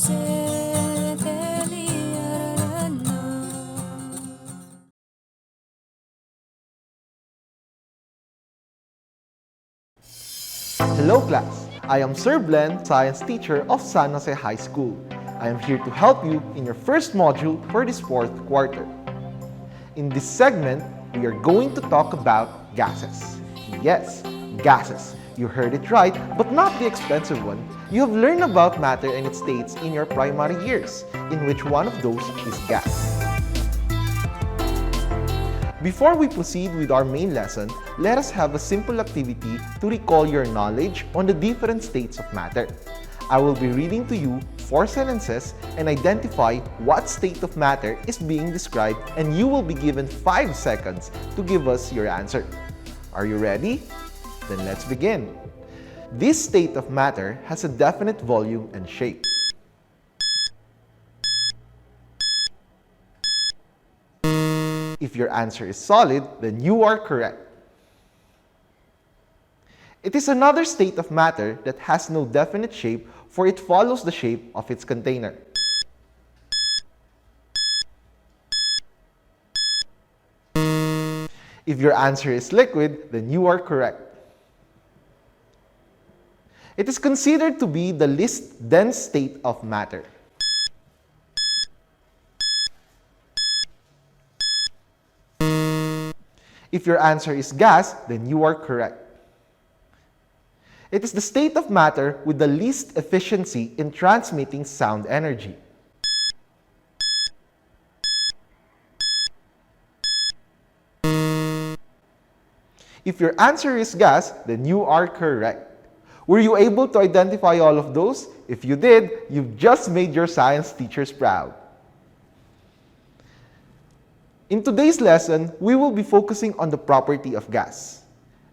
Hello class, I am Sir Blen, science teacher of San Jose High School. I am here to help you in your first module for this fourth quarter. In this segment, we are going to talk about gases. Yes, gases. You heard it right, but not the expensive one. You have learned about matter and its states in your primary years, in which one of those is gas. Before we proceed with our main lesson, let us have a simple activity to recall your knowledge on the different states of matter. I will be reading to you 4 sentences and identify what state of matter is being described, and you will be given 5 seconds to give us your answer. Are you ready? Then let's begin. This state of matter has a definite volume and shape. If your answer is solid, then you are correct. It is another state of matter that has no definite shape, for it follows the shape of its container. If your answer is liquid, then you are correct. It is considered to be the least dense state of matter. If your answer is gas, then you are correct. It is the state of matter with the least efficiency in transmitting sound energy. If your answer is gas, then you are correct. Were you able to identify all of those? If you did, you've just made your science teachers proud. In today's lesson, we will be focusing on the property of gas.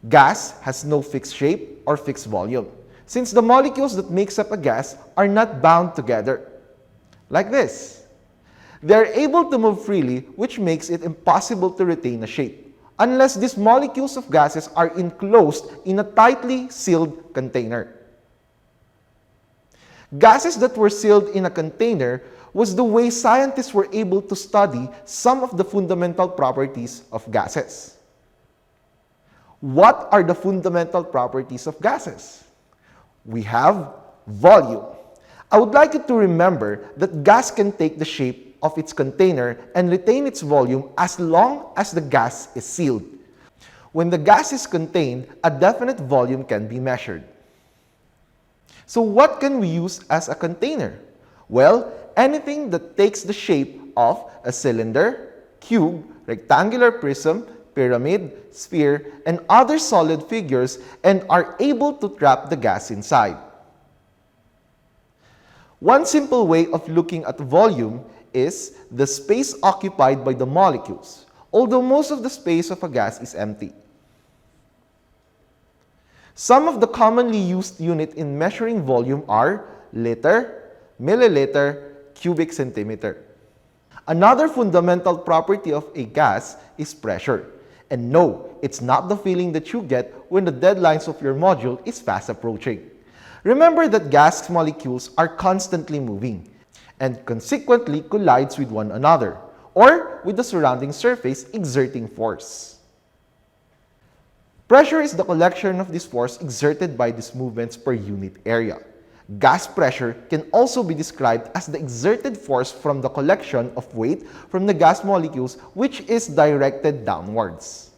Gas has no fixed shape or fixed volume, since the molecules that makes up a gas are not bound together. Like this. They are able to move freely, which makes it impossible to retain a shape, unless these molecules of gases are enclosed in a tightly sealed container. Gases that were sealed in a container was the way scientists were able to study some of the fundamental properties of gases. What are the fundamental properties of gases? We have volume. I would like you to remember that gas can take the shape of its container and retain its volume as long as the gas is sealed. When the gas is contained, a definite volume can be measured. So what can we use as a container? Well, anything that takes the shape of a cylinder, cube, rectangular prism, pyramid, sphere, and other solid figures and are able to trap the gas inside. One simple way of looking at volume is the space occupied by the molecules, although most of the space of a gas is empty. Some of the commonly used units in measuring volume are liter, milliliter, cubic centimeter. Another fundamental property of a gas is pressure. And no, it's not the feeling that you get when the deadlines of your module is fast approaching. Remember that gas molecules are constantly moving and consequently collides with one another or with the surrounding surface exerting force. Pressure is the collection of this force exerted by these movements per unit area. Gas pressure can also be described as the exerted force from the collection of weight from the gas molecules, which is directed downwards.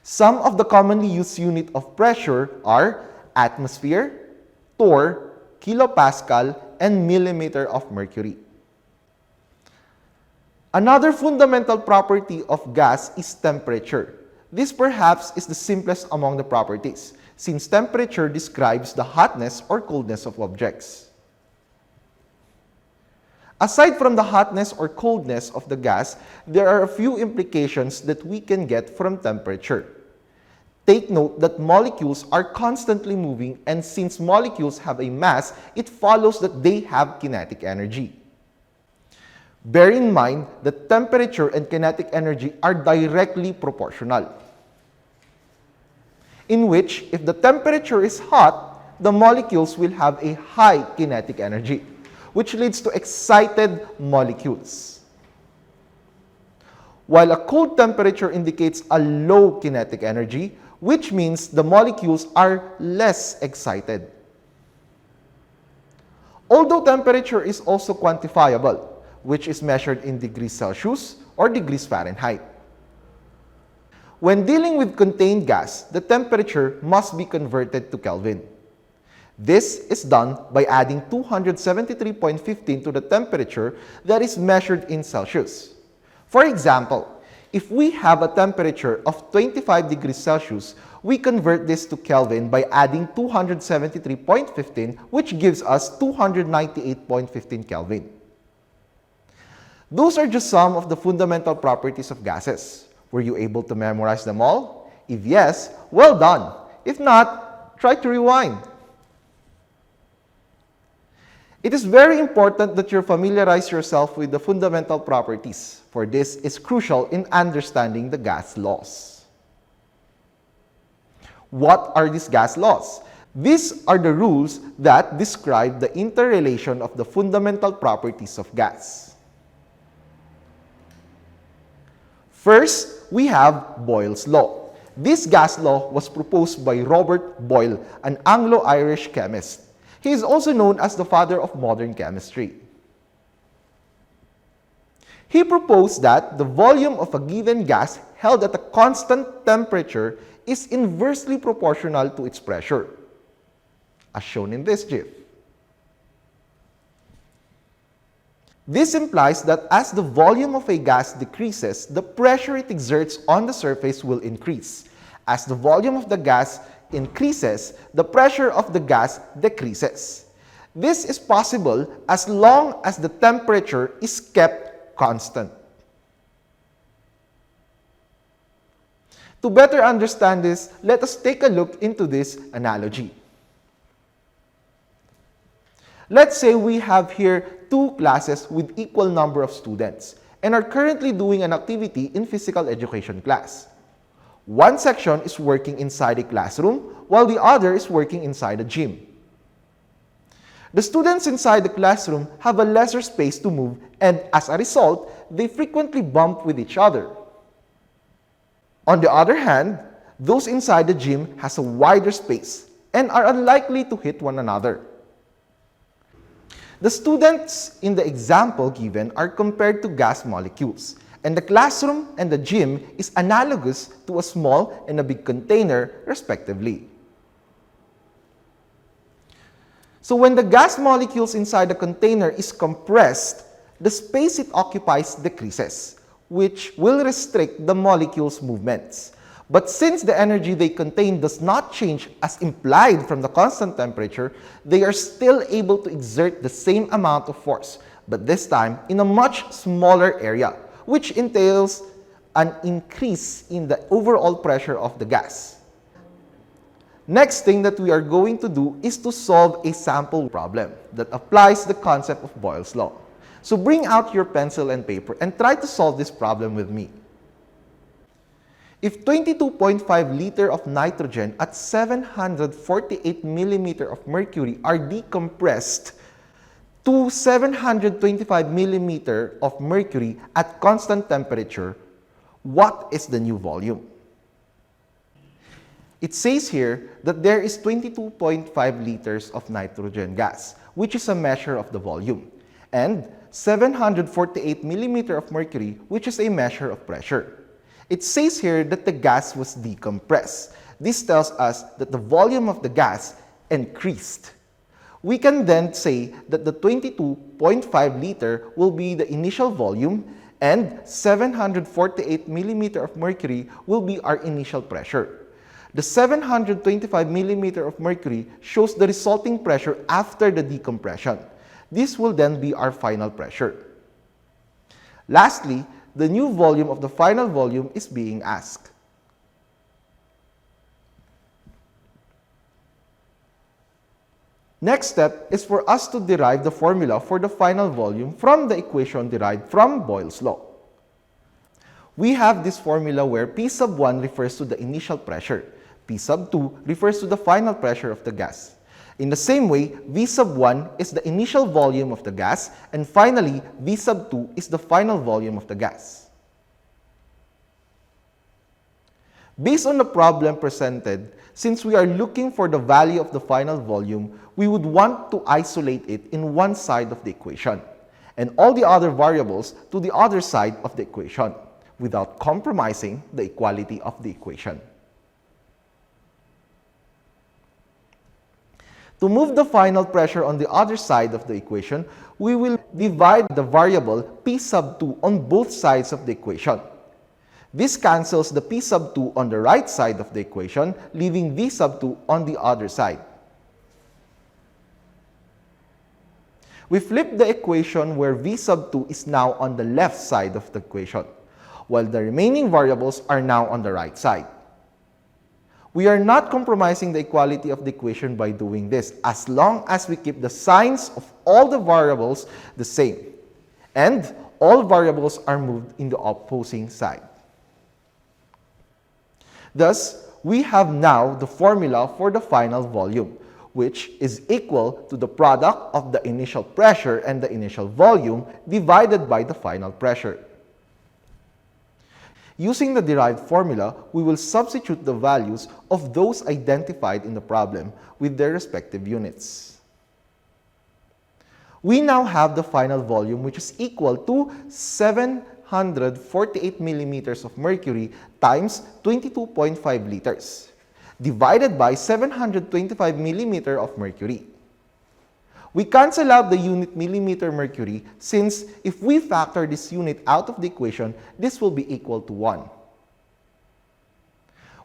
Some of the commonly used units of pressure are atmosphere, torr, kilopascal, and millimeter of mercury. Another fundamental property of gas is temperature. This perhaps is the simplest among the properties, since temperature describes the hotness or coldness of objects. Aside from the hotness or coldness of the gas, there are a few implications that we can get from temperature. Take note that molecules are constantly moving, and since molecules have a mass, it follows that they have kinetic energy. Bear in mind that temperature and kinetic energy are directly proportional, in which if the temperature is hot, the molecules will have a high kinetic energy, which leads to excited molecules. While a cold temperature indicates a low kinetic energy, which means the molecules are less excited. Although temperature is also quantifiable, which is measured in degrees Celsius or degrees Fahrenheit. When dealing with contained gas, the temperature must be converted to Kelvin. This is done by adding 273.15 to the temperature that is measured in Celsius. For example, if we have a temperature of 25 degrees Celsius, we convert this to Kelvin by adding 273.15, which gives us 298.15 Kelvin. Those are just some of the fundamental properties of gases. Were you able to memorize them all? If yes, well done. If not, try to rewind. It is very important that you familiarize yourself with the fundamental properties, for this is crucial in understanding the gas laws. What are these gas laws? These are the rules that describe the interrelation of the fundamental properties of gas. First, we have Boyle's law. This gas law was proposed by Robert Boyle, an Anglo-Irish chemist. He is also known as the father of modern chemistry. He proposed that the volume of a given gas held at a constant temperature is inversely proportional to its pressure, as shown in this GIF. This implies that as the volume of a gas decreases, the pressure it exerts on the surface will increase. As the volume of the gas increases, the pressure of the gas decreases. This is possible as long as the temperature is kept constant. To better understand this, let us take a look into this analogy. Let's say we have here two classes with equal number of students and are currently doing an activity in physical education class. One section is working inside a classroom while the other is working inside a gym. The students inside the classroom have a lesser space to move, and as a result, they frequently bump with each other. On the other hand, those inside the gym has a wider space and are unlikely to hit one another. The students in the example given are compared to gas molecules, and the classroom and the gym is analogous to a small and a big container, respectively. So when the gas molecules inside the container is compressed, the space it occupies decreases, which will restrict the molecules' movements. But since the energy they contain does not change as implied from the constant temperature, they are still able to exert the same amount of force, but this time in a much smaller area, which entails an increase in the overall pressure of the gas. Next thing that we are going to do is to solve a sample problem that applies the concept of Boyle's law. So bring out your pencil and paper and try to solve this problem with me. If 22.5 liter of nitrogen at 748 millimeter of mercury are decompressed to 725 millimeter of mercury at constant temperature, what is the new volume? It says here that there is 22.5 liters of nitrogen gas, which is a measure of the volume, and 748 millimeter of mercury, which is a measure of pressure. It says here that the gas was decompressed. This tells us that the volume of the gas increased. We can then say that the 22.5 liter will be the initial volume and 748 millimeter of mercury will be our initial pressure. The 725 millimeter of mercury shows the resulting pressure after the decompression. This will then be our final pressure. Lastly, the new volume of the final volume is being asked. Next step is for us to derive the formula for the final volume from the equation derived from Boyle's law. We have this formula where P sub 1 refers to the initial pressure, P sub 2 refers to the final pressure of the gas. In the same way, V sub 1 is the initial volume of the gas, and finally, V sub 2 is the final volume of the gas. Based on the problem presented, since we are looking for the value of the final volume, we would want to isolate it in one side of the equation, and all the other variables to the other side of the equation, without compromising the equality of the equation. To move the final pressure on the other side of the equation, we will divide the variable P sub 2 on both sides of the equation. This cancels the P sub 2 on the right side of the equation, leaving V sub 2 on the other side. We flip the equation where V sub 2 is now on the left side of the equation, while the remaining variables are now on the right side. We are not compromising the equality of the equation by doing this, as long as we keep the signs of all the variables the same, and all variables are moved in the opposing side. Thus, we have now the formula for the final volume, which is equal to the product of the initial pressure and the initial volume divided by the final pressure. Using the derived formula, we will substitute the values of those identified in the problem with their respective units. We now have the final volume, which is equal to 748 millimeters of mercury times 22.5 liters, divided by 725 millimeter of mercury. We cancel out the unit millimeter mercury, since if we factor this unit out of the equation, this will be equal to 1.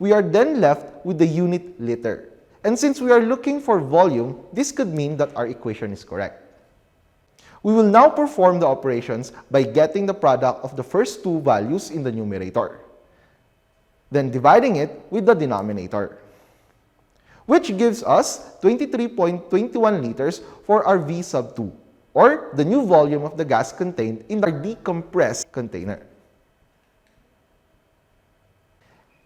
We are then left with the unit liter. And since we are looking for volume, this could mean that our equation is correct. We will now perform the operations by getting the product of the first two values in the numerator, then dividing it with the denominator, which gives us 23.21 liters for our V sub 2, or the new volume of the gas contained in our decompressed container.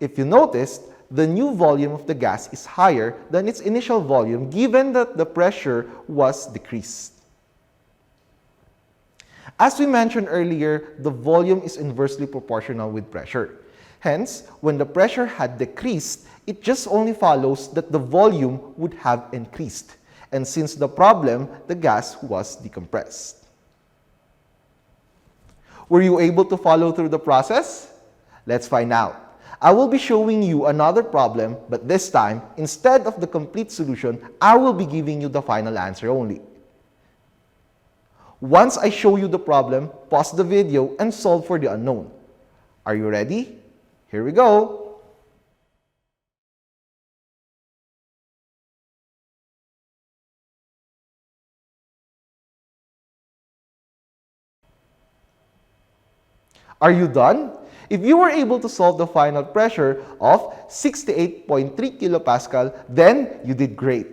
If you noticed, the new volume of the gas is higher than its initial volume, given that the pressure was decreased. As we mentioned earlier, the volume is inversely proportional with pressure. Hence, when the pressure had decreased, it just only follows that the volume would have increased. And since the problem, the gas was decompressed. Were you able to follow through the process? Let's find out. I will be showing you another problem, but this time, instead of the complete solution, I will be giving you the final answer only. Once I show you the problem, pause the video and solve for the unknown. Are you ready? Here we go! Are you done? If you were able to solve the final pressure of 68.3 kilopascal, then you did great.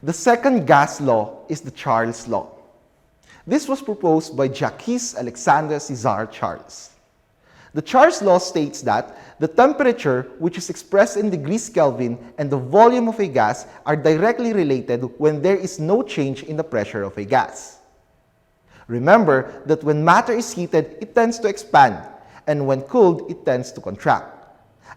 The second gas law is the Charles law. This was proposed by Jacques Alexandre César Charles. The Charles law states that the temperature, which is expressed in degrees Kelvin, and the volume of a gas are directly related when there is no change in the pressure of a gas. Remember that when matter is heated, it tends to expand, and when cooled, it tends to contract.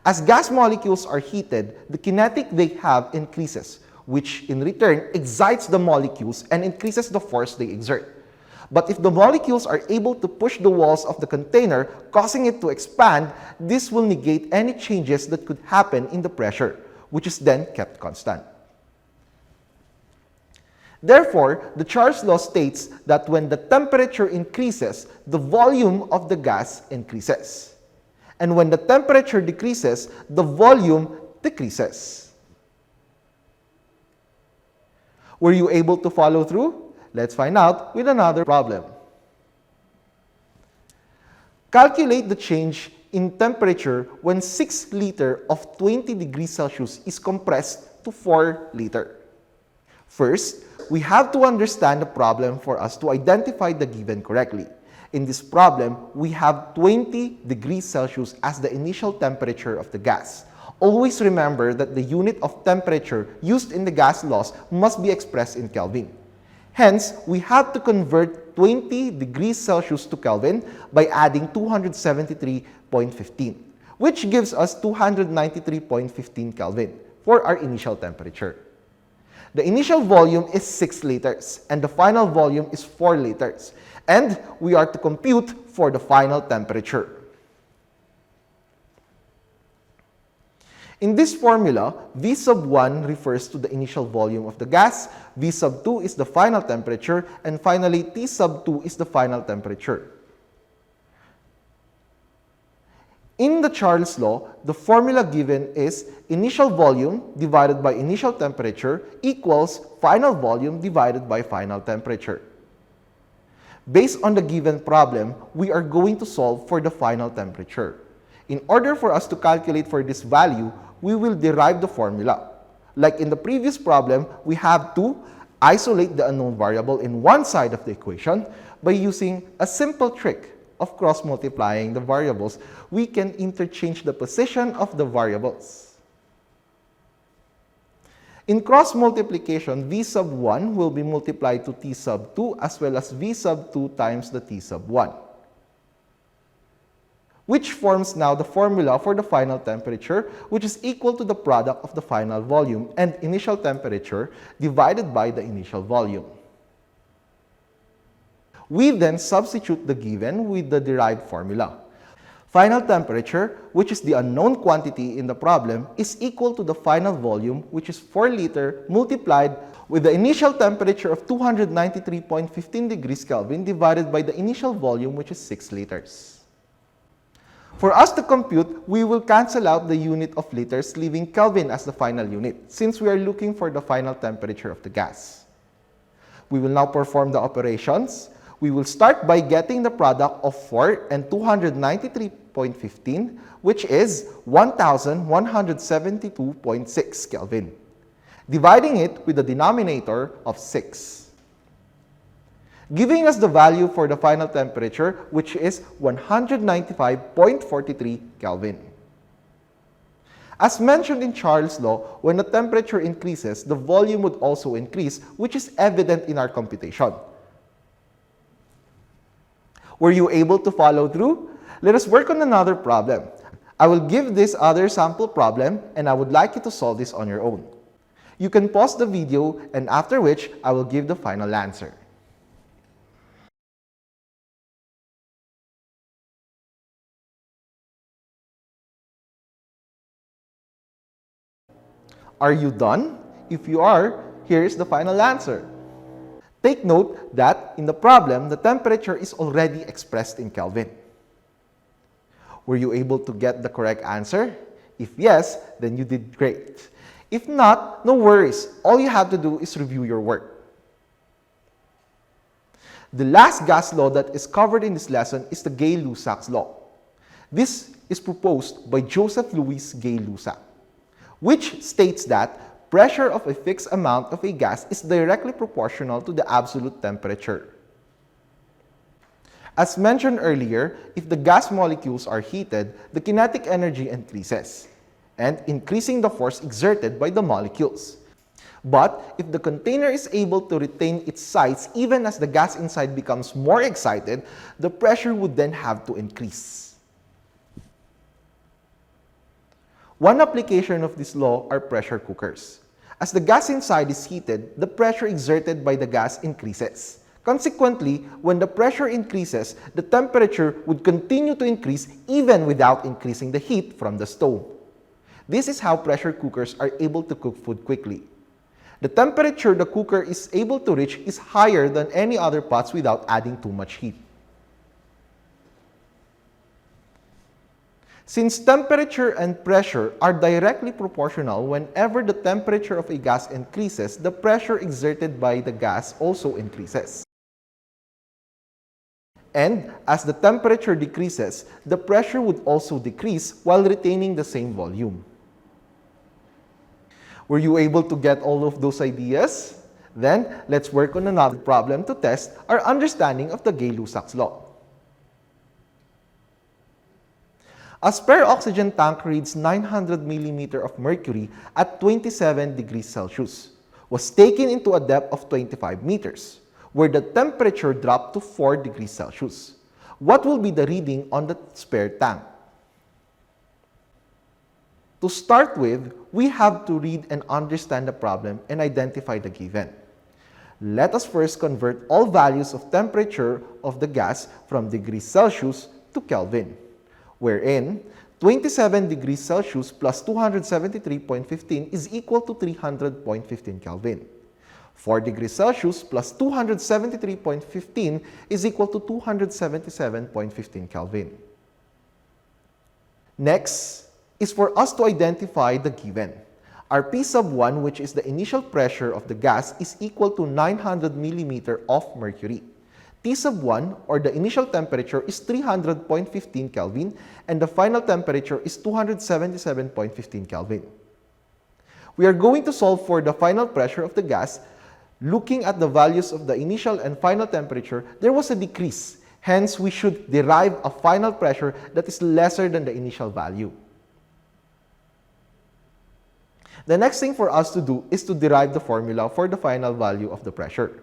As gas molecules are heated, the kinetic they have increases, which in return excites the molecules and increases the force they exert. But if the molecules are able to push the walls of the container, causing it to expand, this will negate any changes that could happen in the pressure, which is then kept constant. Therefore, the Charles law states that when the temperature increases, the volume of the gas increases. And when the temperature decreases, the volume decreases. Were you able to follow through? Let's find out with another problem. Calculate the change in temperature when 6 liters of 20 degrees Celsius is compressed to 4 liters. First, we have to understand the problem for us to identify the given correctly. In this problem, we have 20 degrees Celsius as the initial temperature of the gas. Always remember that the unit of temperature used in the gas laws must be expressed in Kelvin. Hence, we have to convert 20 degrees Celsius to Kelvin by adding 273.15, which gives us 293.15 Kelvin for our initial temperature. The initial volume is 6 liters and the final volume is 4 liters. And we are to compute for the final temperature. In this formula, V sub 1 refers to the initial volume of the gas, V sub 2 is the final temperature, and finally T sub 2 is the final temperature. In the Charles law, the formula given is initial volume divided by initial temperature equals final volume divided by final temperature. Based on the given problem, we are going to solve for the final temperature. In order for us to calculate for this value, we will derive the formula. Like in the previous problem, we have to isolate the unknown variable in one side of the equation by using a simple trick of cross-multiplying the variables. We can interchange the position of the variables. In cross-multiplication, V sub 1 will be multiplied to T sub 2 as well as V sub 2 times the T sub 1, which forms now the formula for the final temperature, which is equal to the product of the final volume and initial temperature divided by the initial volume. We then substitute the given with the derived formula. Final temperature, which is the unknown quantity in the problem, is equal to the final volume, which is 4 liters, multiplied with the initial temperature of 293.15 degrees Kelvin divided by the initial volume, which is 6 liters. For us to compute, we will cancel out the unit of liters, leaving Kelvin as the final unit, since we are looking for the final temperature of the gas. We will now perform the operations. We will start by getting the product of 4 and 293.15, which is 1172.6 Kelvin, dividing it with the denominator of 6, giving us the value for the final temperature, which is 195.43 Kelvin. As mentioned in Charles' law, when the temperature increases, the volume would also increase, which is evident in our computation. Were you able to follow through? Let us work on another problem. I will give this other sample problem and I would like you to solve this on your own. You can pause the video and after which I will give the final answer. Are you done? If you are, here is the final answer. Take note that in the problem, the temperature is already expressed in Kelvin. Were you able to get the correct answer? If yes, then you did great. If not, no worries. All you have to do is review your work. The last gas law that is covered in this lesson is the Gay-Lussac's law. This is proposed by Joseph Louis Gay-Lussac, which states that pressure of a fixed amount of a gas is directly proportional to the absolute temperature. As mentioned earlier, if the gas molecules are heated, the kinetic energy increases, and increasing the force exerted by the molecules. But if the container is able to retain its size even as the gas inside becomes more excited, the pressure would then have to increase. One application of this law are pressure cookers. As the gas inside is heated, the pressure exerted by the gas increases. Consequently, when the pressure increases, the temperature would continue to increase even without increasing the heat from the stove. This is how pressure cookers are able to cook food quickly. The temperature the cooker is able to reach is higher than any other pots without adding too much heat. Since temperature and pressure are directly proportional, whenever the temperature of a gas increases, the pressure exerted by the gas also increases. And as the temperature decreases, the pressure would also decrease while retaining the same volume. Were you able to get all of those ideas? Then, let's work on another problem to test our understanding of the Gay-Lussac's law. A spare oxygen tank reads 900 millimeter of mercury at 27 degrees Celsius, was taken into a depth of 25 meters, where the temperature dropped to 4 degrees Celsius. What will be the reading on the spare tank? To start with, we have to read and understand the problem and identify the given. Let us first convert all values of temperature of the gas from degrees Celsius to Kelvin, wherein 27 degrees Celsius plus 273.15 is equal to 300.15 Kelvin. 4 degrees Celsius plus 273.15 is equal to 277.15 Kelvin. Next is for us to identify the given. Our P sub 1, which is the initial pressure of the gas, is equal to 900 millimeter of mercury. T sub 1, or the initial temperature, is 300.15 Kelvin, and the final temperature is 277.15 Kelvin. We are going to solve for the final pressure of the gas. Looking at the values of the initial and final temperature, there was a decrease. Hence, we should derive a final pressure that is lesser than the initial value. The next thing for us to do is to derive the formula for the final value of the pressure.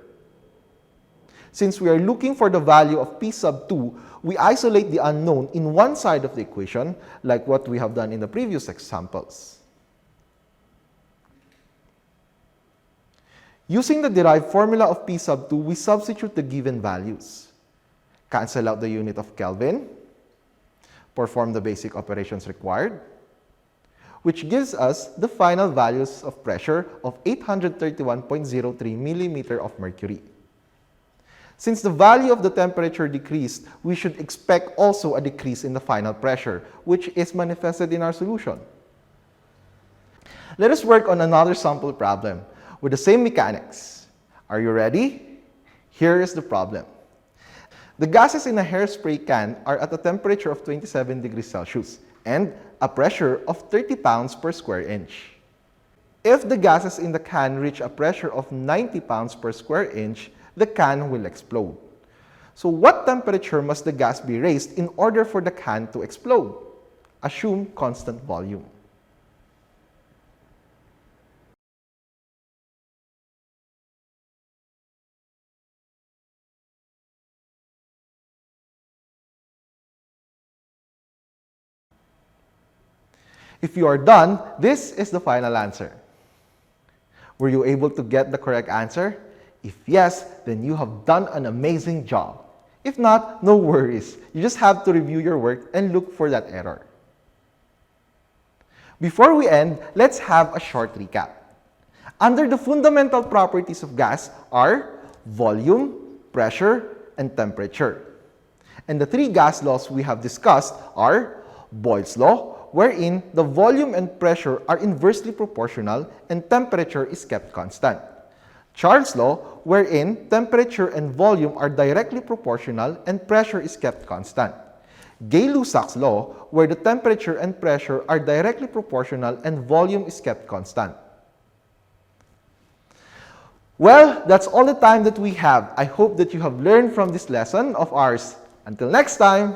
Since we are looking for the value of P sub 2, we isolate the unknown in one side of the equation, like what we have done in the previous examples. Using the derived formula of P sub 2, we substitute the given values. Cancel out the unit of Kelvin, perform the basic operations required, which gives us the final values of pressure of 831.03 millimeter of mercury. Since the value of the temperature decreased, we should expect also a decrease in the final pressure, which is manifested in our solution. Let us work on another sample problem with the same mechanics. Are you ready? Here is the problem. The gases in a hairspray can are at a temperature of 27 degrees Celsius and a pressure of 30 pounds per square inch. If the gases in the can reach a pressure of 90 pounds per square inch, the can will explode. So what temperature must the gas be raised in order for the can to explode? Assume constant volume. If you are done, this is the final answer. Were you able to get the correct answer? If yes, then you have done an amazing job. If not, no worries. You just have to review your work and look for that error. Before we end, let's have a short recap. Under the fundamental properties of gas are volume, pressure, and temperature. And the three gas laws we have discussed are Boyle's law, wherein the volume and pressure are inversely proportional and temperature is kept constant. Charles' law, wherein temperature and volume are directly proportional and pressure is kept constant. Gay-Lussac's law, where the temperature and pressure are directly proportional and volume is kept constant. Well, that's all the time that we have. I hope that you have learned from this lesson of ours. Until next time!